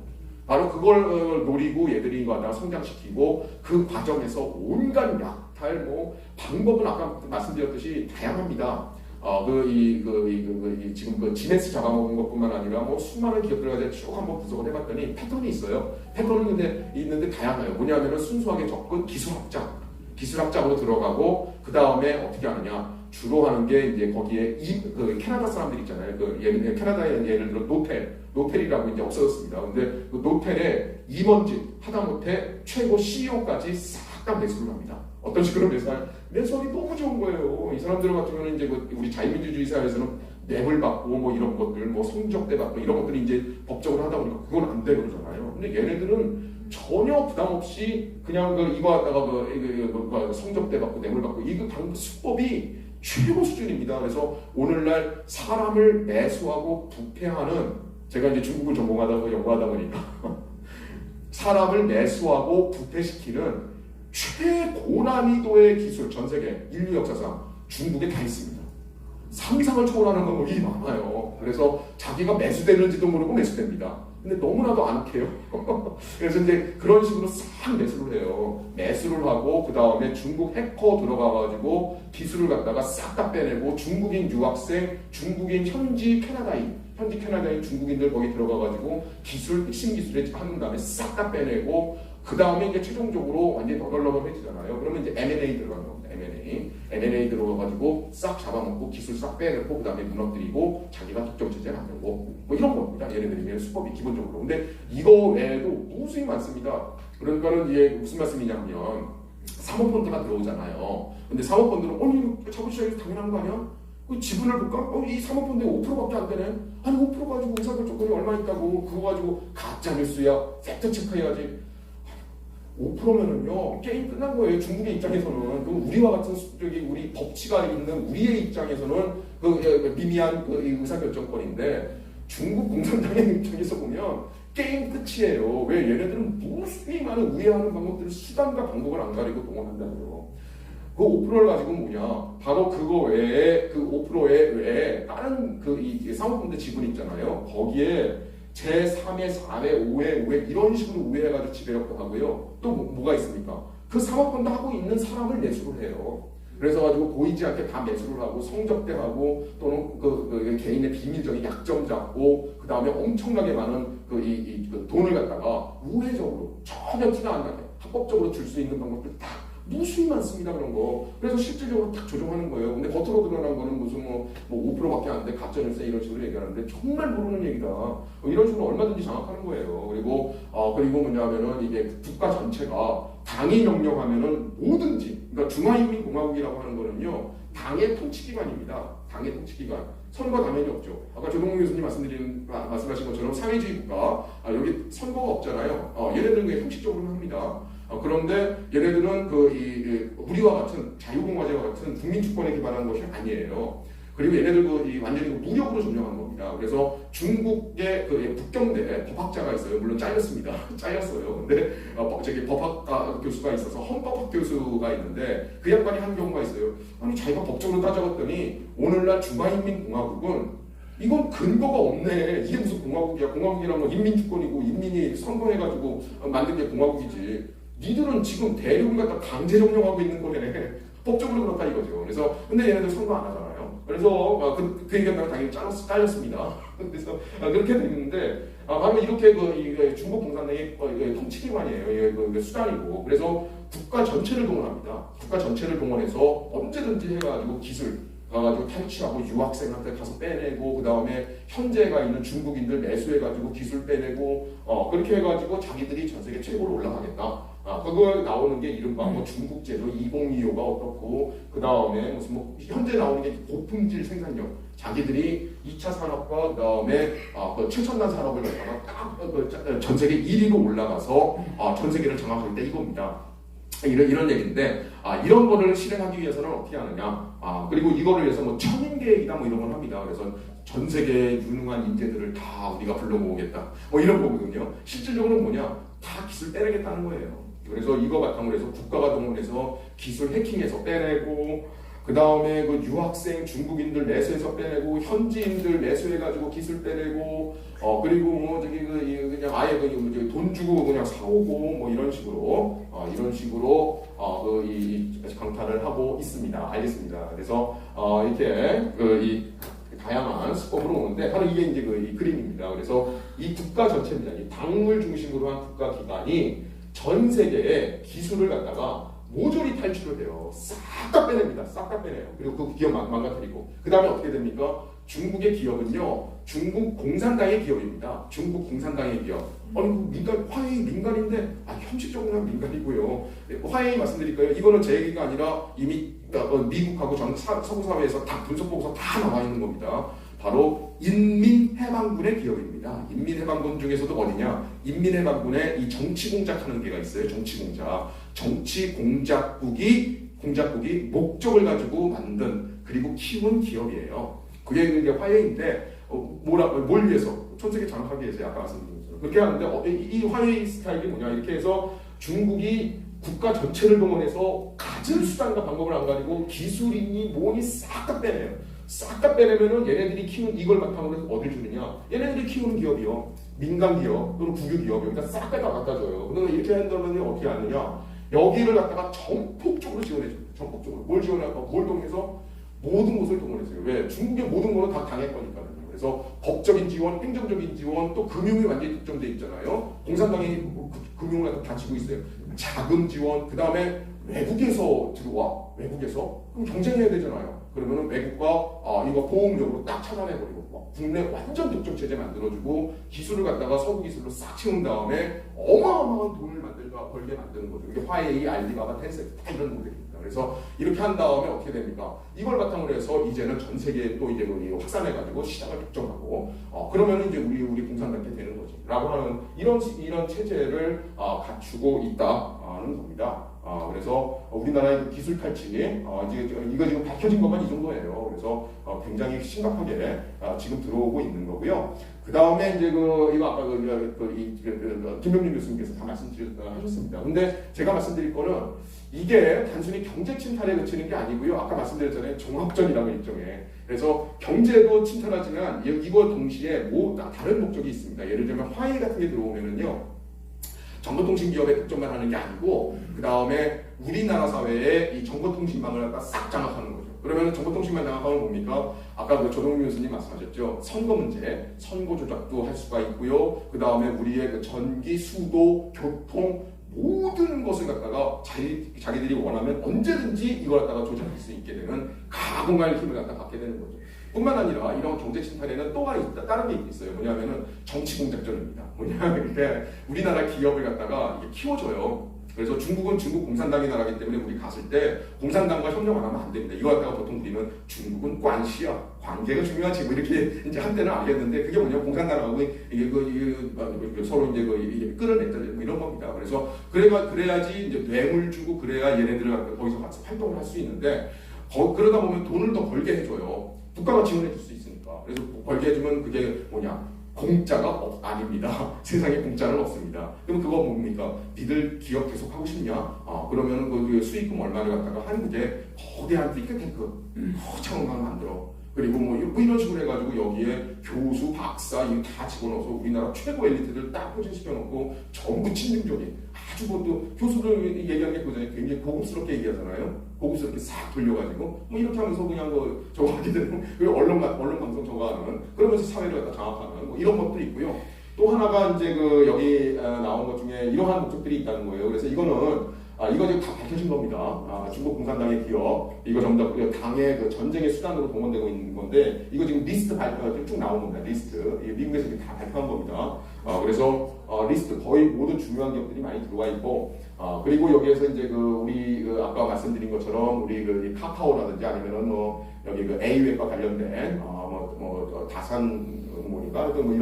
S1: 바로 그걸 노리고 얘들이 이거 하다가 성장시키고, 그 과정에서 온갖 약탈, 방법은 아까 말씀드렸듯이 다양합니다. 지금 지네스 잡아먹은 것뿐만 아니라 수많은 기업들을 가지고 쭉 한번 분석을 해봤더니 패턴이 있어요. 패턴은 있는데 다양해요. 뭐냐면은 순수하게 접근, 기술 확장으로 들어가고, 그 다음에 어떻게 하느냐. 주로 하는 게 이제 거기에 캐나다 사람들 있잖아요. 캐나다의 예를 들어 노텔이라고 이제 없어졌습니다. 근데 그 노텔의 임원직, 하다못해 최고 CEO까지 싹 다 매수를 합니다. 어떤 식으로 매수하기 너무 좋은 거예요. 이 사람들 같은 경우는 이제 우리 자유민주주의 사회에서는 뇌물 받고 이런 것들, 성적대 받고 이런 것들이 이제 법적으로 하다 보니까 그건 안 되고 그러잖아요. 근데 얘네들은 전혀 부담 없이 그냥 이거 하다가 성적대 받고 뇌물 받고 이거 수법이 최고 수준입니다. 그래서 오늘날 사람을 매수하고 부패하는, 제가 이제 중국을 연구하다 보니까 사람을 매수하고 부패시키는 최고난이도의 기술, 전 세계 인류 역사상 중국에 다 있습니다. 상상을 초월하는 방법이 많아요. 그래서 자기가 매수되는지도 모르고 매수됩니다. 근데 너무나도 안 해요. 그래서 이제 그런 식으로 싹 매수를 해요. 매수를 하고, 그 다음에 중국 해커 들어가가지고 기술을 갖다가 싹 다 빼내고, 중국인 유학생, 중국인 현지 캐나다인 중국인들 거기 들어가가지고 핵심 기술에 하는 다음에 싹 다 빼내고, 그 다음에 이제 최종적으로 완전히 너덜너덜해지잖아요. 그러면 이제 M&A 들어가는 겁니다. M&A 들어가가지고 싹 잡아먹고 기술 싹 빼내고, 그 다음에 무너뜨리고 자기가 독점체제 만들고 이런 겁니다. 얘네들이 수법이 기본적으로. 근데 이거 외에도 무수히 많습니다. 그러니까는 이게 무슨 말씀이냐면, 사모펀드가 들어오잖아요. 근데 사모펀드는 이거 자본시장에서 당연한 거 아니야? 그 지분을 볼까? 이 사모펀드에 5%밖에 안 되네. 아니 5% 가지고 의사결정권이 얼마 있다고 그거 가지고 가짜 뉴스야. 팩트 체크해야지. 5%면은요 게임 끝난 거예요. 중국의 입장에서는. 우리와 같은 우리 법치가 있는 우리의 입장에서는 미미한 의사결정권인데, 중국 공산당의 입장에서 보면 게임 끝이에요. 왜? 얘네들은 무수히 많은 우회하는 방법들을 수단과 방법을 안 가리고 동원한다고요. 그 5%를 가지고 뭐냐? 바로 그거 외에, 그 5% 외에 다른 이 사모펀드 지분 있잖아요. 거기에
S2: 제3회, 4회, 5회, 5회 이런 식으로 우회해가지고 지배력도 하고요. 또 뭐가 있습니까? 그 사모펀드 하고 있는 사람을 매수를 해요. 그래서 가지고 보이지 않게 다 매수를 하고 성접대하고 또는 그 개인의 비밀적인 약점 잡고 그 다음에 엄청나게 많은 그 돈을 갖다가 우회적으로 전혀 티가 안 나게 합법적으로 줄 수 있는 방법들 다 무수히 많습니다. 그런 거. 그래서 실질적으로 딱 조정하는 거예요. 근데 겉으로 드러난 거는 무슨 뭐 5%밖에 안 돼. 가짜뉴스 이런 식으로 얘기하는데 정말 모르는 얘기다. 이런 식으로 얼마든지 장악하는 거예요. 그리고 뭐냐면은 이게 국가 전체가 당이 명령하면은 뭐든지, 그러니까 중화인민공화국이라고 하는 거는요, 당의 통치기관입니다. 당의 통치기관. 선거 당연히 없죠. 아까 조동훈 교수님 말씀하신 것처럼 사회주의 국가, 여기 선거가 없잖아요. 얘네들은 그냥 형식적으로는 합니다. 그런데 얘네들은 우리와 같은 자유공화제와 같은 국민주권에 기반한 것이 아니에요. 그리고 얘네들 완전히 무력으로 점령한 겁니다. 그래서 중국의 북경대 법학자가 있어요. 물론 잘렸습니다. 잘렸어요. 근데 저기 법학 교수가 있어서 헌법학 교수가 있는데 그 양반이 한 경우가 있어요. 아니 자기가 법적으로 따져봤더니 오늘날 중화인민공화국은 이건 근거가 없네. 이게 무슨 공화국이야. 공화국이란 건 인민주권이고 인민이 선거해가지고 만든 게 공화국이지. 니들은 지금 대륙을 갖다 강제 점령하고 있는 거네. 법적으로 그렇다 이거죠. 그래서 근데 얘네들 선거 안 하잖아요. 그래서 그 얘기가 당연히 잘렸습니다. 그래서 그렇게 됐는데 바로 이렇게 중국 공산당의 통치기관이에요. 수단이고 그래서 국가 전체를 동원합니다. 국가 전체를 동원해서 언제든지 해가지고 기술 가가지고 탈취하고 유학생한테 가서 빼내고 그 다음에 현재가 있는 중국인들 매수해가지고 기술 빼내고 그렇게 해가지고 자기들이 전 세계 최고로 올라가겠다. 그거 나오는 게 이른바 중국제도 2025가 어떻고 그 다음에 무슨 현재 나오는 게 고품질 생산력 자기들이 2차 산업과 그 다음에 최첨단 산업을 갖다가 전 세계 1위로 올라가서 전 세계를 장악하겠다 이겁니다. 이런 얘기인데 이런 거를 실행하기 위해서는 어떻게 하느냐 그리고 이거를 위해서 천인계획이다 이런 걸 합니다. 그래서 전 세계 유능한 인재들을 다 우리가 불러모으겠다 이런 거거든요. 실질적으로 뭐냐 다 기술 빼내겠다는 거예요. 그래서 이거 바탕으로 해서 국가가 동원해서 기술 해킹해서 빼내고 그 다음에 유학생 중국인들 매수해서 빼내고 현지인들 매수해가지고 기술 빼내고 그리고 그냥 아예 돈 주고 그냥 사오고 이런 식으로 이 강탈을 하고 있습니다. 알겠습니다. 그래서 이렇게 이 다양한 수법으로 오는데 바로 이게 이제 이 그림입니다. 그래서 이 국가 전체입니다. 이 당을 중심으로 한 국가 기관이 전 세계의 기술을 갖다가 모조리 탈출을 해요. 싹 다 빼냅니다. 싹 다 빼내요. 그리고 그 기업 망가뜨리고 그 다음에 어떻게 됩니까? 중국의 기업은요. 중국 공산당의 기업입니다. 중국 공산당의 기업. 화웨이 민간인데 형식적으로는 민간이고요. 화웨이 말씀드릴까요? 이거는 제 얘기가 아니라 이미 미국하고 전 서구 사회에서 다 분석 보고서 다 나와 있는 겁니다. 바로 인민해방군의 기업입니다. 인민해방군 중에서도 어디냐? 인민해방군에 이 정치공작하는 게가 있어요. 정치공작. 정치공작국이 목적을 가지고 만든 그리고 키운 기업이에요. 그게 이제 화웨이인데 뭘 위해서? 전 세계 장악하기 위해서 아까 말씀드린 것처럼 그렇게 하는데 이 화웨이 스타일이 뭐냐? 이렇게 해서 중국이 국가 전체를 동원해서 가진 수단과 방법을 안 가지고 기술이니 뭐니 싹 다 빼내요. 싹 다 빼내면은 얘네들이 키우는 이걸 바탕으로 해서 어딜 주느냐? 얘네들이 키우는 기업이요. 민간 기업 또는 국유 기업 여기다 싹 다 갖다 줘요. 그러면 이렇게 한다면 어떻게 하느냐? 여기를 갖다가 전폭적으로 지원해줍니다. 전폭적으로. 뭘 지원할까? 뭘 통해서? 모든 곳을 동원했어요. 왜? 중국의 모든 거는 다 당할 거니까요. 그래서 법적인 지원, 행정적인 지원, 또 금융이 완전히 특정돼 있잖아요. 공산당이 금융을 다 지고 있어요. 자금 지원, 그 다음에 외국에서 들어와. 외국에서? 그럼 경쟁해야 되잖아요. 그러면은 외국과 이거 보험력으로 딱 차단해버리고 국내 완전 독점 체제 만들어주고 기술을 갖다가 서구 기술로 싹 채운 다음에 어마어마한 돈을 벌게 만드는 거죠. 이게 화웨이, 알리바바, 텐센트 다 이런 모델입니다. 그래서 이렇게 한 다음에 어떻게 됩니까? 이걸 바탕으로 해서 이제는 전 세계에 또 이제 확산해가지고 시장을 독점하고 그러면은 이제 우리 공산당이 되는 거지. 라고 하는 이런 체제를 갖추고 있다는 겁니다. 그래서 우리나라의 기술 탈취, 이거 지금 밝혀진 것만 이 정도예요. 그래서 굉장히 심각하게 지금 들어오고 있는 거고요. 그 다음에 이제 이거 아까 김병준 교수님께서 다 말씀하셨습니다. 근데 제가 말씀드릴 거는 이게 단순히 경제 침탈에 그치는 게 아니고요. 아까 말씀드렸잖아요. 종합전이라고 일종의. 그래서 경제도 침탈하지만 이거 동시에 다른 목적이 있습니다. 예를 들면 화해 같은 게 들어오면은요. 정보통신기업의 특정만 하는 게 아니고 그 다음에 우리나라 사회에 이 정보통신망을 갖다 싹 장악하는 거죠. 그러면 정보통신망 장악하면 뭡니까? 아까 조동민 교수님 말씀하셨죠. 선거 문제, 선거 조작도 할 수가 있고요. 그 다음에 우리의 전기, 수도, 교통 모든 것을 갖다가 자기들이 원하면 언제든지 이걸 갖다가 조작할 수 있게 되는 가공할 힘을 갖다 갖게 되는 거죠. 뿐만 아니라 이런 경제 침탈에는 또 다른 게 있어요. 뭐냐면은 정치 공작전입니다. 뭐냐면 이게 우리나라 기업을 갖다가 이게 키워줘요. 그래서 중국은 중국 공산당의 나라기 때문에 우리 갔을 때 공산당과 협력 안 하면 안 됩니다. 이거 갖다가 보통 우리는 중국은 관시야. 관계가 중요하지. 뭐 이렇게 이제 한때는 알겠는데 그게 뭐냐면 공산당하고 이게 서로 이제 끌어냈다 뭐 이런 겁니다. 그래서 그래야지 이제 뇌물 주고 그래야 얘네들을 거기서 같이 활동을 할 수 있는데 그러다 보면 돈을 더 벌게 해줘요. 국가가 지원해 줄 수 있으니까. 그래서 벌게 해주면 그게 뭐냐? 공짜가 아닙니다. 세상에 공짜는 없습니다. 그럼 그거 뭡니까? 니들 기업 계속 하고 싶냐? 그러면은 그 수익금 얼마를 갖다가 한국에 거대한 띵크탱크, 창원강 만들어. 그리고 뭐 이런 식으로 해가지고 여기에 교수, 박사 이거 다 집어넣어서 우리나라 최고 엘리트들 딱 포진시켜놓고 전부 친중적인 아주 또 교수들 얘기하는 게 그거잖아요. 굉장히 고급스럽게 얘기하잖아요. 고급스럽게 싹 돌려가지고 뭐 이렇게 하면서 그냥 저거 하게 되는 그리고 언론 방송 저거 하는 그러면서 사회를 갖다 장악하는 뭐 이런 것도 있고요. 또 하나가 이제 여기 나온 것 중에 이러한 목적들이 있다는 거예요. 그래서 이거는 이거 지금 다 밝혀진 겁니다. 중국 공산당의 기업, 이거 전부 다 당의 전쟁의 수단으로 동원되고 있는 건데, 이거 지금 리스트 발표가 쭉 나온 겁니다. 리스트. 미국에서 다 발표한 겁니다. 그래서 리스트 거의 모든 중요한 기업들이 많이 들어와 있고, 그리고 여기에서 이제 우리 아까 말씀드린 것처럼 우리 카카오라든지 아니면은 여기 A웹과 관련된 다산 뭐인가 뭐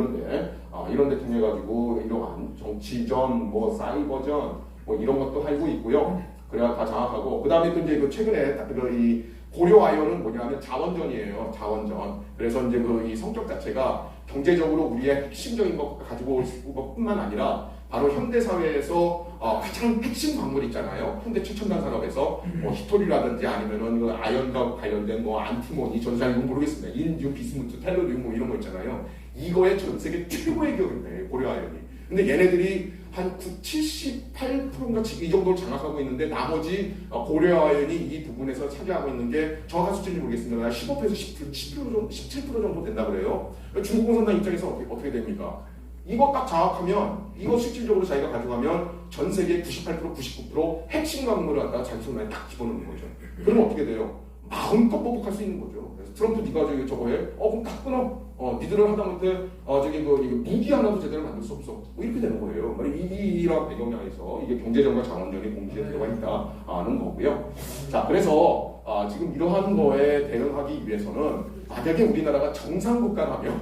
S2: 이런데 통해 가지고 이러한 정치전, 사이버전 이런 것도 하고 있고요. 그래야 다 장악하고 그 다음에 또 이제 최근에 이 고려 아이언은 뭐냐면 자원전이에요. 자원전. 그래서 이제 이 성격 자체가 경제적으로 우리의 핵심적인 것 가지고 올 것뿐만 아니라 바로 현대 사회에서 가장 핵심 광물 있잖아요. 현대 최첨단 산업에서 히토리라든지 아니면은 아이언과 관련된 안티모니, 저도 잘 모르겠습니다. 인류, 비스무트, 텔루리움 이런 거 있잖아요. 이거의 전 세계 최고의 기업인데 고려 아이언이. 근데 얘네들이 한 78%인가 이 정도를 장악하고 있는데 나머지 고려 아이언이 이 부분에서 차지하고 있는 게 정확한 수치인지 모르겠습니다. 15%에서 17% 정도 된다 그래요. 중국 공산당 입장에서 어떻게 됩니까? 이거 딱 장악하면 이거 실질적으로 자기가 가져가면 전 세계 98%, 99% 핵심 광물을 갖다가 자기 손에 딱 집어넣는 거죠. 그러면 어떻게 돼요? 마음껏 보복할 수 있는 거죠. 그래서 트럼프 네가 저거 해? 그럼 딱 끊어. 니들은 하다못해 무기 하나도 제대로 만들 수 없어. 뭐 이렇게 되는 거예요. 이런 배경량에서 이게 경제전과 자원전이 동시에 들어가 있다는 거고요. 자, 그래서 지금 이러한 거에 대응하기 위해서는 만약에 우리나라가 정상국가라면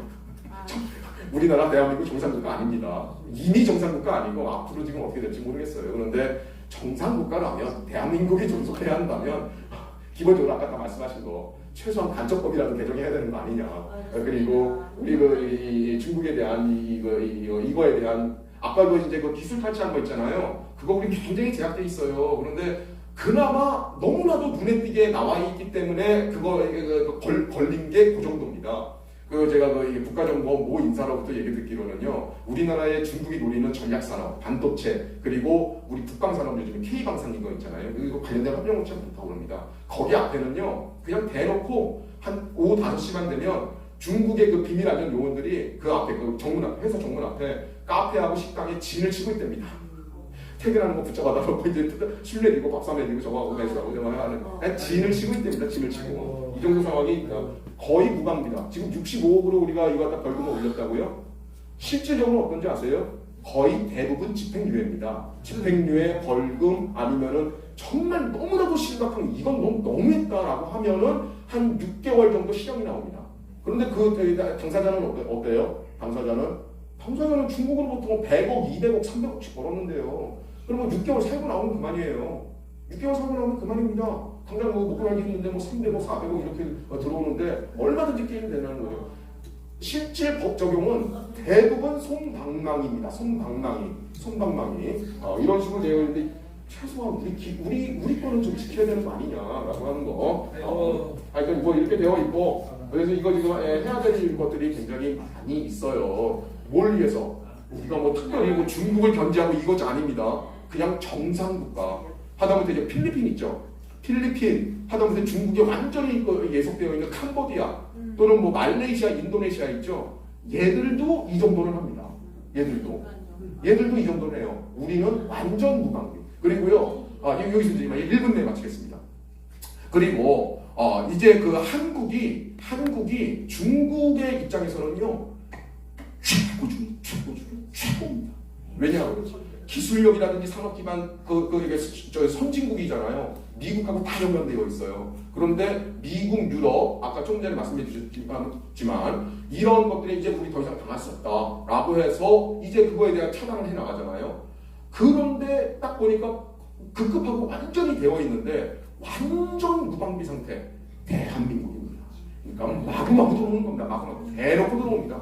S2: 우리나라 대한민국 정상국가 아닙니다. 이미 정상국가 아니고 앞으로 지금 어떻게 될지 모르겠어요. 그런데 정상국가라면 대한민국이 존속해야 한다면 기본적으로 아까 다 말씀하신 거 최소한 간접법이라도 개정해야 되는 거 아니냐. 그리고 우리 중국에 대한 이거에 대한 아까 이제 기술 탈취한 거 있잖아요. 그거 우리 굉장히 제약돼 있어요. 그런데 그나마 너무나도 눈에 띄게 나와 있기 때문에 그거 걸린 게 그 정도입니다. 제가 국가정보 인사로부터 얘기 듣기로는요, 우리나라의 중국이 노리는 전략산업, 반도체, 그리고 우리 국방산업 요즘에 K방산인 거 있잖아요. 이거 관련된 협력업체 많다고 합니다. 거기 앞에는요, 그냥 대놓고 한 오후 5시간 되면 중국의 비밀 안전 요원들이 그 앞에, 정문 앞에, 회사 정문 앞에 카페하고 식당에 진을 치고 있답니다. 퇴근하는 거 붙잡아다 놓고 이제 술 내리고 밥사 내리고 저거하고 매수하고 하는 진을 치고 있답니다. 진을 치고. 이 정도 상황이 거의 무방비다. 지금 65억으로 우리가 이거 갖다 벌금을 올렸다고요? 실질적으로 어떤지 아세요? 거의 대부분 집행유예입니다. 집행유예, 벌금 아니면은 정말 너무나도 심각한 이건 너무했다라고 하면은 한 6개월 정도 실형이 나옵니다. 그런데 당사자는 어때요? 당사자는 중국으로부터 100억, 200억, 300억씩 벌었는데요. 그러면 6개월 살고 나오면 그만이에요. 6개월 사고 나오면 그만입니다. 당장 뭐 목표하기 있는데 뭐 300억, 400억 이렇게 들어오는데 얼마든지 게임이 된다는 거죠. 실제 법 적용은 대부분 솜방망이입니다. 솜방망이. 이런 식으로 되어 있는데 최소한 우리 거는 좀 지켜야 되는 거 아니냐라고 하는 거. 그러니까 뭐 이렇게 되어 있고 그래서 이거 지금 해야 될 것들이 굉장히 많이 있어요. 뭘 위해서? 우리가 뭐 특별히 뭐 중국을 견제하고 이것 아닙니다. 그냥 정상국가. 하다못해 이제 필리핀 있죠. 필리핀 하다못해 중국에 완전히 예속되어 있는 캄보디아 또는 뭐 말레이시아, 인도네시아 있죠. 얘들도 이 정도는 합니다. 얘들도 이 정도는 해요. 우리는 완전 무방비. 그리고요. 여기서 이제 1분 내에 마치겠습니다. 그리고 이제 그 한국이 중국의 입장에서는요. 최고입니다. 왜냐하면 기술력이라든지 산업기반 이게 선진국이잖아요. 미국하고 다 연관되어 있어요. 그런데 미국, 유럽 아까 좀 전에 말씀해 주셨지만 이런 것들이 이제 우리 더 이상 당할 수 없다라고 해서 이제 그거에 대한 차단을 해 나가잖아요. 그런데 딱 보니까 급급하고 완전히 되어 있는데 완전 무방비 상태 대한민국입니다. 그러니까 마구마구 들어오는 겁니다. 마구마구 대놓고 들어옵니다.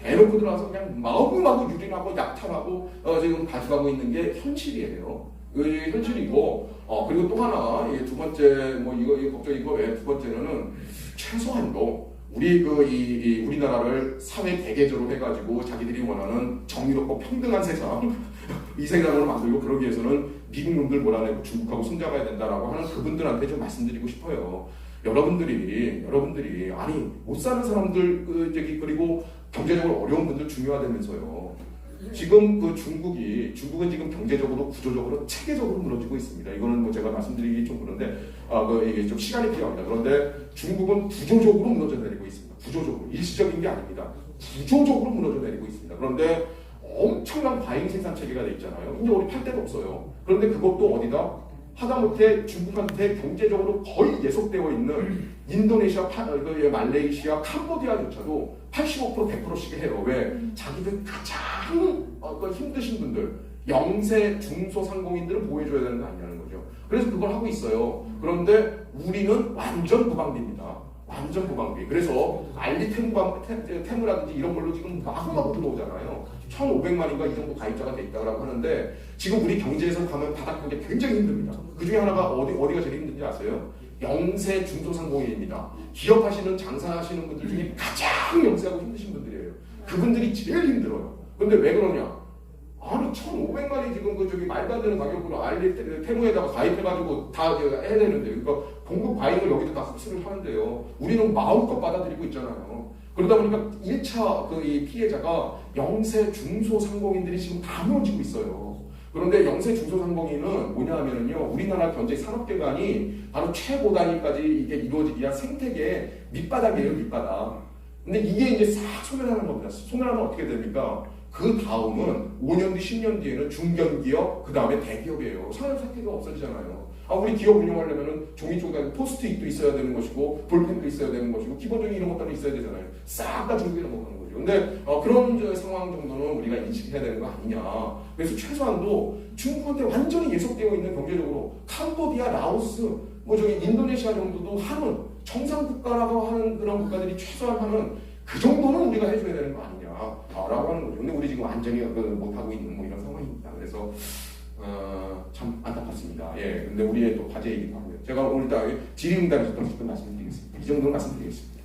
S2: 대놓고 들어와서 그냥 마구마구 유린하고 약탈하고 지금 가져가고 있는 게 현실이에요. 현실이고 그리고 또 하나 두 번째 뭐 이거 걱정이고 두 번째는 최소한도 우리나라를 사회 대개조로 해가지고 자기들이 원하는 정의롭고 평등한 세상 이 세상으로 만들고 그러기 위해서는 미국 놈들 몰아내고 중국하고 손잡아야 된다라고 하는 그분들한테 좀 말씀드리고 싶어요. 여러분들이 아니 못 사는 사람들 그리고 경제적으로 어려운 분들 중요하다면서요. 지금 중국은 지금 경제적으로 구조적으로 체계적으로 무너지고 있습니다. 이거는 뭐 제가 말씀드리기 좀 그런데 이게 좀 시간이 필요합니다. 그런데 중국은 구조적으로 무너져 내리고 있습니다. 구조적으로 일시적인 게 아닙니다. 구조적으로 무너져 내리고 있습니다. 그런데 엄청난 과잉 생산 체계가 돼 있잖아요. 이제 우리 팔 데가 없어요. 그런데 그것도 어디다? 하다못해 중국한테 경제적으로 거의 예속되어 있는 인도네시아, 말레이시아, 캄보디아조차도 85% 100%씩 해요. 왜? 자기들 가장 힘드신 분들, 영세, 중소상공인들을 보호해줘야 되는 거 아니냐는 거죠. 그래서 그걸 하고 있어요. 그런데 우리는 완전 무방비입니다. 완전 무방비. 그래서 알리테무라든지 이런 걸로 지금 마구마구 들어오잖아요. 1,500만인가 이 정도 가입자가 돼 있다고 하는데 지금 우리 경제에서 가면 바닥하기 굉장히 힘듭니다. 그 중에 하나가 어디가 제일 힘든지 아세요? 영세 중소상공인입니다. 기업하시는 장사하시는 분들 중에 가장 영세하고 힘드신 분들이에요. 그분들이 제일 힘들어요. 근데 왜 그러냐? 아니 1,500만이 지금 말도 안 되는 가격으로 알리테무에다가 가입해가지고 다 해야 되는데 그러니까 공급 과잉을 여기도 다 흡수를 하는데요. 우리는 마음껏 받아들이고 있잖아요. 그러다 보니까 1차 이 피해자가 영세 중소상공인들이 지금 다 무너지고 있어요. 그런데 영세 중소상공인은 뭐냐 하면은요, 우리나라 경제 산업계관이 바로 최고 단위까지 이게 이루어지기 위한 생태계 밑바닥이에요, 밑바닥. 근데 이게 이제 싹 소멸하는 겁니다. 소멸하면 어떻게 됩니까? 그 다음은 5년 뒤, 10년 뒤에는 중견기업, 그 다음에 대기업이에요. 산업 사태가 없어지잖아요. 우리 기업 운영하려면은 종이 쪽에 포스트잇도 있어야 되는 것이고, 볼펜도 있어야 되는 것이고, 기본적인 이런 것들은 있어야 되잖아요. 싹 다 중국에 넘어가는 거죠. 근데 그런 상황 정도는 우리가 인식해야 되는 거 아니냐. 그래서 최소한도 중국한테 완전히 예속되어 있는 경제적으로 캄보디아, 라오스, 인도네시아 정도도 하는 정상 국가라고 하는 그런 국가들이 최소한 하는 그 정도는 우리가 해줘야 되는 거 아니냐라고 하는 거죠. 근데 우리 지금 완전히 못하고 있는 뭐 이런 상황입니다. 그래서 참 안타깝습니다. 예, 근데 우리의 또 과제이기도 하고요. 제가 오늘 딱 질의응답에서 또 말씀드리겠습니다. 이 정도는 말씀드리겠습니다.